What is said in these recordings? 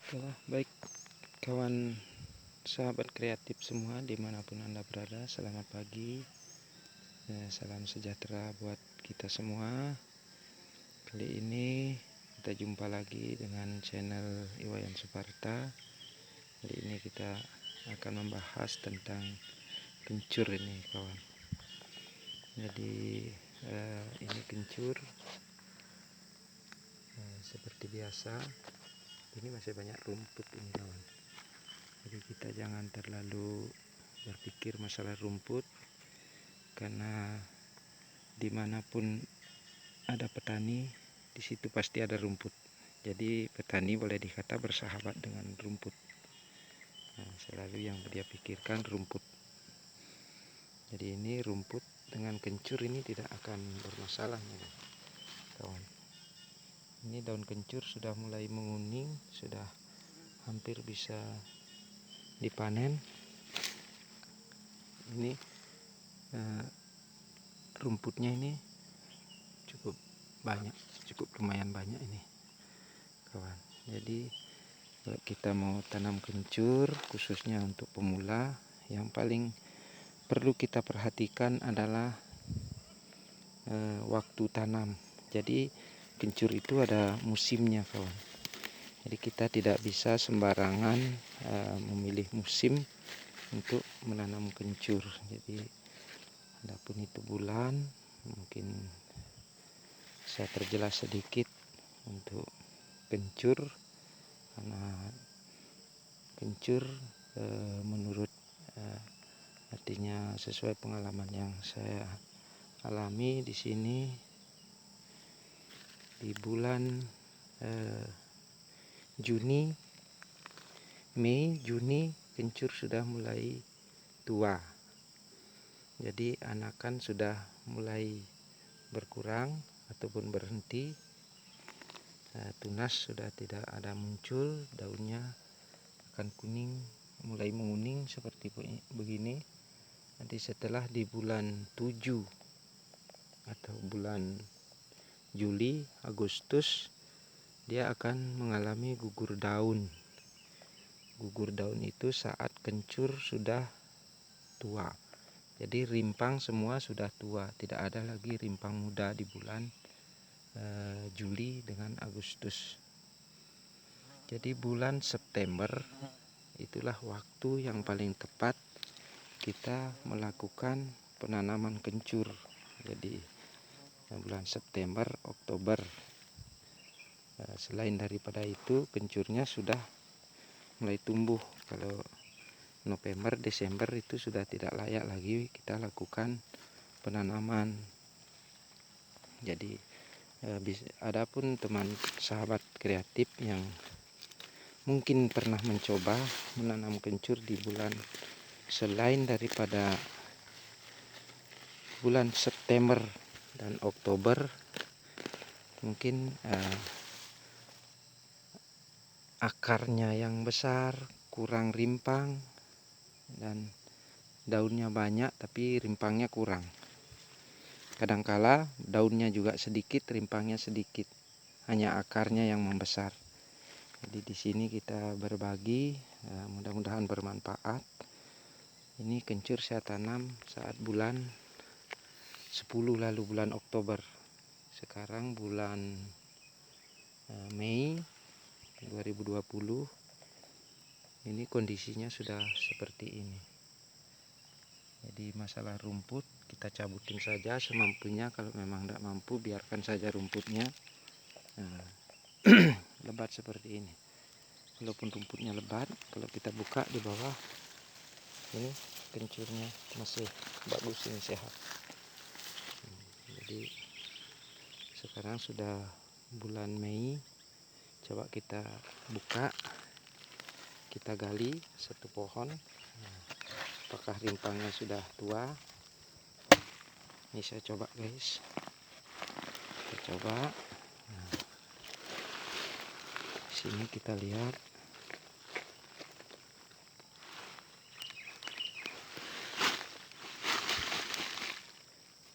Oke baik kawan sahabat kreatif semua dimanapun Anda berada, selamat pagi, salam sejahtera buat kita semua. Kali ini kita jumpa lagi dengan channel Iwayan Suparta. Kali ini kita akan membahas tentang kencur ini kawan. Jadi ini kencur seperti biasa. Ini masih banyak rumput ini kawan. Jadi kita jangan terlalu berpikir masalah rumput, karena dimanapun ada petani, di situ pasti ada rumput. Jadi petani boleh dikata bersahabat dengan rumput. Nah, selalu yang dia pikirkan rumput. Jadi ini rumput dengan kencur ini tidak akan bermasalah nih, kawan. Ini daun kencur sudah mulai menguning, sudah hampir bisa dipanen. Ini rumputnya ini cukup banyak, cukup lumayan banyak ini kawan. Jadi kalau kita mau tanam kencur khususnya untuk pemula, yang paling perlu kita perhatikan adalah waktu tanam. Jadi kencur itu ada musimnya kawan. Jadi kita tidak bisa sembarangan memilih musim untuk menanam kencur. Jadi adapun itu bulan, mungkin saya perjelas sedikit untuk kencur, karena kencur menurut artinya sesuai pengalaman yang saya alami di sini, di bulan Juni, Mei, Juni kencur sudah mulai tua. Jadi anakan sudah mulai berkurang ataupun berhenti. Tunas sudah tidak ada muncul, daunnya akan kuning, mulai menguning seperti begini. Nanti setelah di bulan 7 atau bulan Juli, Agustus, dia akan mengalami gugur daun. Gugur daun itu saat kencur sudah tua. Jadi rimpang semua sudah tua, tidak ada lagi rimpang muda di bulan Juli dengan Agustus. Jadi bulan September itulah waktu yang paling tepat kita melakukan penanaman kencur. Jadi bulan September, Oktober. Selain daripada itu, kencurnya sudah mulai tumbuh. Kalau November, Desember itu sudah tidak layak lagi kita lakukan penanaman. Jadi adapun teman sahabat kreatif yang mungkin pernah mencoba menanam kencur di bulan selain daripada bulan September dan Oktober, mungkin akarnya yang besar, kurang rimpang, dan daunnya banyak tapi rimpangnya kurang. Kadangkala daunnya juga sedikit, rimpangnya sedikit, hanya akarnya yang membesar. Jadi di sini kita berbagi, mudah-mudahan bermanfaat. Ini kencur saya tanam saat bulan 10 lalu, bulan Oktober. Sekarang bulan Mei 2020. Ini kondisinya sudah seperti ini. Jadi masalah rumput kita cabutin saja semampunya. Kalau memang tidak mampu, biarkan saja rumputnya lebat seperti ini. Walaupun rumputnya lebat, kalau kita buka di bawah, ini kencurnya masih bagus, ini sehat. Jadi sekarang sudah bulan Mei, coba kita buka, kita gali satu pohon. Apakah rimpangnya sudah tua? Ini saya coba guys, kita coba. Sini kita lihat.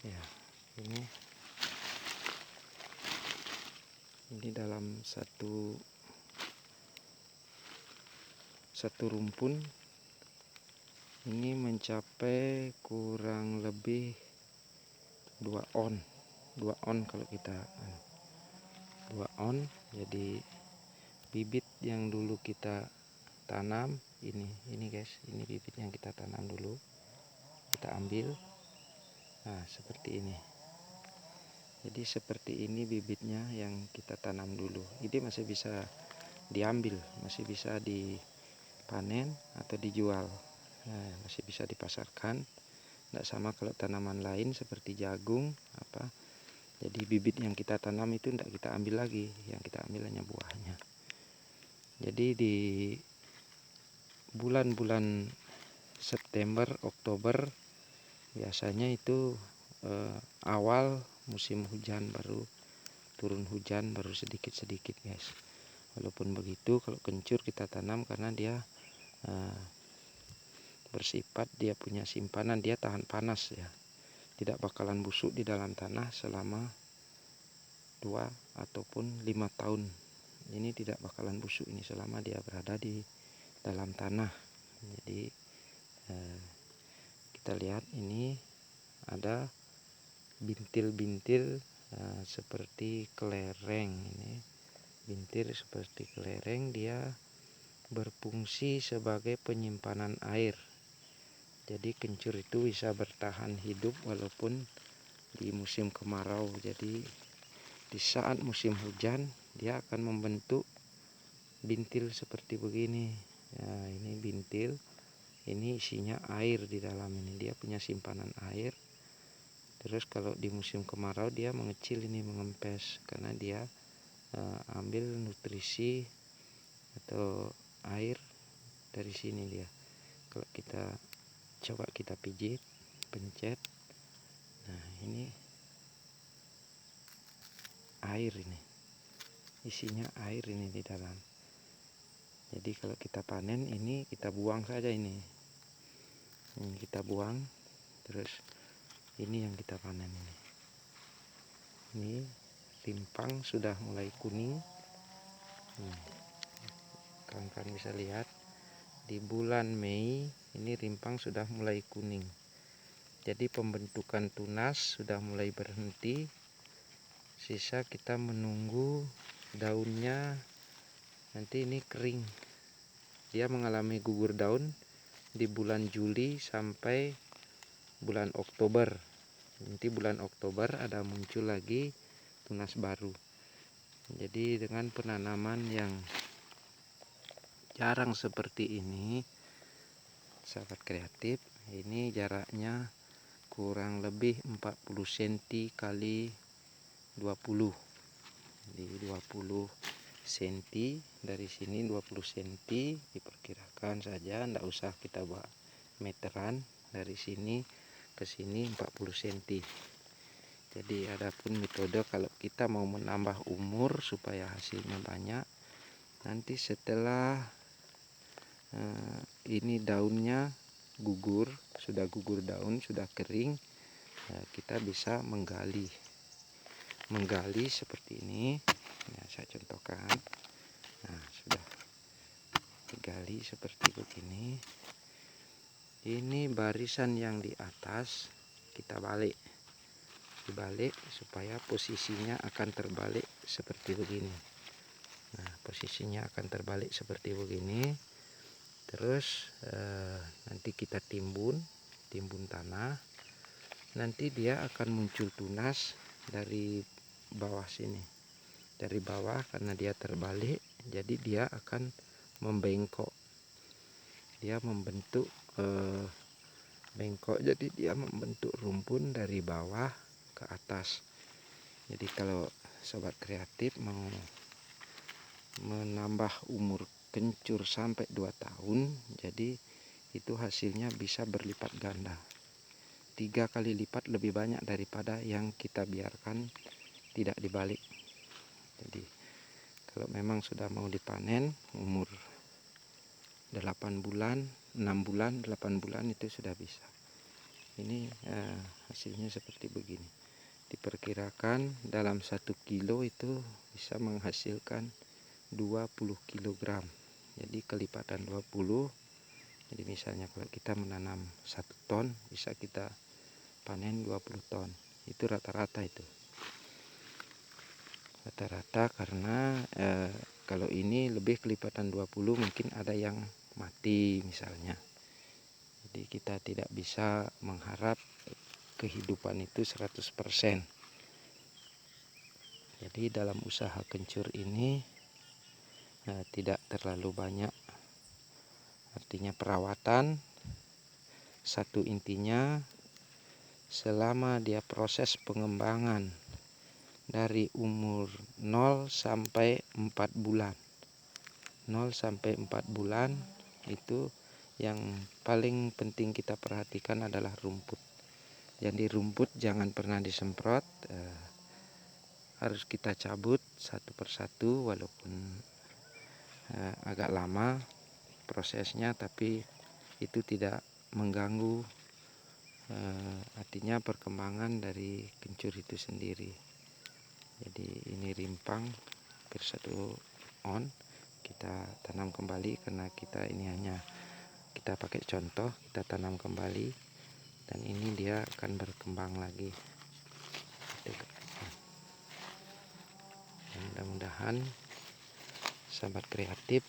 Ya, ini dalam satu satu rumpun ini mencapai kurang lebih 2 on kalau kita 2 on. Jadi bibit yang dulu kita tanam ini guys, ini bibit yang kita tanam dulu, kita ambil. Nah seperti ini. Jadi seperti ini bibitnya yang kita tanam dulu. Ini masih bisa diambil, masih bisa dipanen atau dijual. Nah, masih bisa dipasarkan. Tidak sama kalau tanaman lain seperti jagung apa. Jadi bibit yang kita tanam itu tidak kita ambil lagi, yang kita ambil hanya buahnya. Jadi di bulan-bulan September, Oktober biasanya itu awal musim hujan, baru turun hujan baru sedikit-sedikit guys. Walaupun begitu kalau kencur kita tanam karena dia bersifat, dia punya simpanan, dia tahan panas ya, tidak bakalan busuk di dalam tanah selama 2 ataupun 5 tahun. Ini tidak bakalan busuk ini selama dia berada di dalam tanah. Jadi kita lihat ini ada bintil-bintil seperti kelereng. Ini bintil seperti kelereng, dia berfungsi sebagai penyimpanan air. Jadi kencur itu bisa bertahan hidup walaupun di musim kemarau. Jadi di saat musim hujan dia akan membentuk bintil seperti begini. Nah, ini bintil, ini isinya air di dalam ini, dia punya simpanan air. Terus kalau di musim kemarau dia mengecil, ini mengempes karena dia ambil nutrisi atau air dari sini dia. Kalau kita coba kita pijit, pencet, nah ini air, ini isinya air ini di dalam. Jadi kalau kita panen ini kita buang saja ini kita buang. Terus ini yang kita panen ini rimpang sudah mulai kuning. Kawan-kawan bisa lihat di bulan Mei ini rimpang sudah mulai kuning. Jadi pembentukan tunas sudah mulai berhenti. Sisa kita menunggu daunnya nanti ini kering. Dia mengalami gugur daun di bulan Juli sampai bulan Oktober. Nanti bulan Oktober ada muncul lagi tunas baru. Jadi dengan penanaman yang jarang seperti ini, sahabat kreatif, ini jaraknya kurang lebih 40 cm kali 20. Di 20 cm dari sini, 20 cm diperkirakan saja, tidak usah kita buat meteran. Dari sini ke sini 40 cm. Jadi adapun metode kalau kita mau menambah umur supaya hasilnya banyak, nanti setelah ini daunnya gugur, sudah gugur daun, sudah kering, kita bisa menggali seperti ini. Nah, saya contohkan. Nah, sudah digali seperti begini. Ini barisan yang di atas kita dibalik supaya posisinya akan terbalik seperti begini. Nah, posisinya akan terbalik seperti begini. Terus nanti kita timbun tanah. Nanti dia akan muncul tunas dari bawah sini, dari bawah, karena dia terbalik. Jadi dia akan membengkok, dia membentuk bengkok. Jadi dia membentuk rumpun dari bawah ke atas. Jadi kalau sobat kreatif mau menambah umur kencur sampai 2 tahun, jadi itu hasilnya bisa berlipat ganda, 3 kali lipat lebih banyak daripada yang kita biarkan tidak dibalik. Jadi kalau memang sudah mau dipanen umur 8 bulan, 6 bulan, 8 bulan itu sudah bisa. Ini hasilnya seperti begini. Diperkirakan dalam 1 kilo itu bisa menghasilkan 20 kg. jadi kelipatan 20. Jadi misalnya kalau kita menanam 1 ton, bisa kita panen 20 ton. Itu rata-rata itu. Rata-rata karena kalau ini lebih kelipatan 20, mungkin ada yang mati misalnya. Jadi kita tidak bisa mengharap kehidupan itu 100%. Jadi dalam usaha kencur ini tidak terlalu banyak, artinya perawatan. Satu intinya, selama dia proses pengembangan dari umur 0 sampai 4 bulan. 0 sampai 4 bulan itu yang paling penting kita perhatikan adalah rumput. Jadi rumput jangan pernah disemprot, harus kita cabut satu persatu, walaupun agak lama prosesnya, tapi itu tidak mengganggu artinya perkembangan dari kencur itu sendiri. Jadi ini rimpang hampir 1 on, kita tanam kembali karena kita ini hanya kita pakai contoh, kita tanam kembali dan ini dia akan berkembang lagi. Mudah-mudahan sahabat kreatif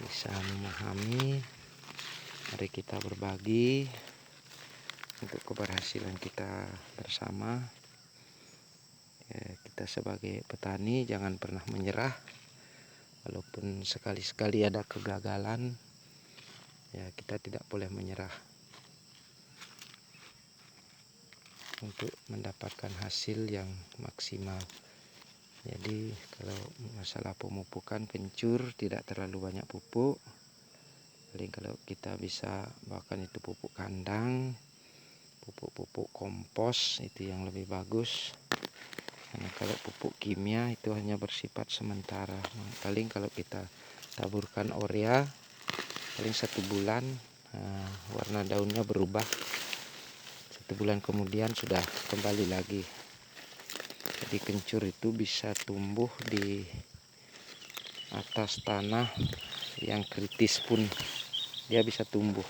bisa memahami. Mari kita berbagi untuk keberhasilan kita bersama. Kita sebagai petani jangan pernah menyerah, walaupun sekali-sekali ada kegagalan, ya kita tidak boleh menyerah untuk mendapatkan hasil yang maksimal. Jadi kalau masalah pemupukan kencur tidak terlalu banyak pupuk, paling kalau kita bisa bahkan itu pupuk kandang, pupuk kompos itu yang lebih bagus. Karena kalau pupuk kimia itu hanya bersifat sementara. Paling kalau kita taburkan urea, paling 1 bulan warna daunnya berubah. 1 bulan kemudian sudah kembali lagi. Jadi kencur itu bisa tumbuh di atas tanah yang kritis pun dia bisa tumbuh.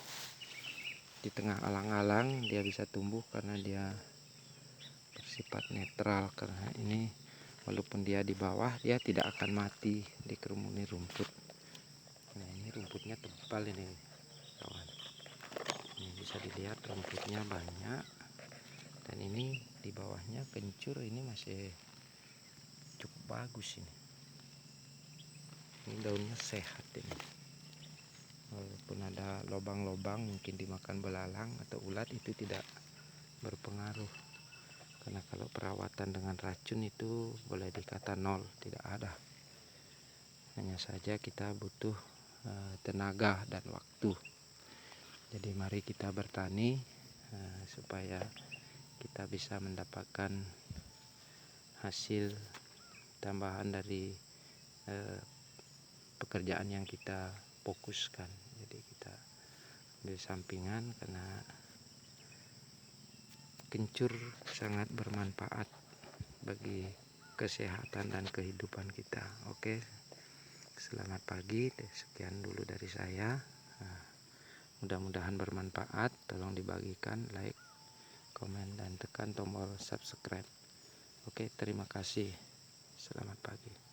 Di tengah alang-alang dia bisa tumbuh karena dia bersifat netral. Karena ini walaupun dia di bawah, dia tidak akan mati dikerumuni rumput. Nah ini rumputnya tebal ini kawan. Ini bisa dilihat rumputnya banyak. Dan ini di bawahnya kencur ini masih cukup bagus ini. Ini daunnya sehat ini. Walaupun ada lubang-lubang mungkin dimakan belalang atau ulat, itu tidak berpengaruh. Karena kalau perawatan dengan racun itu boleh dikata nol, tidak ada. Hanya saja kita butuh tenaga dan waktu. Jadi mari kita bertani supaya kita bisa mendapatkan hasil tambahan dari pekerjaan yang kita fokuskan. Jadi kita ambil sampingan karena kencur sangat bermanfaat bagi kesehatan dan kehidupan kita. Oke, selamat pagi. Sekian dulu dari saya. Mudah-mudahan bermanfaat. Tolong dibagikan, like, komen, dan tekan tombol subscribe. Oke, terima kasih. Selamat pagi.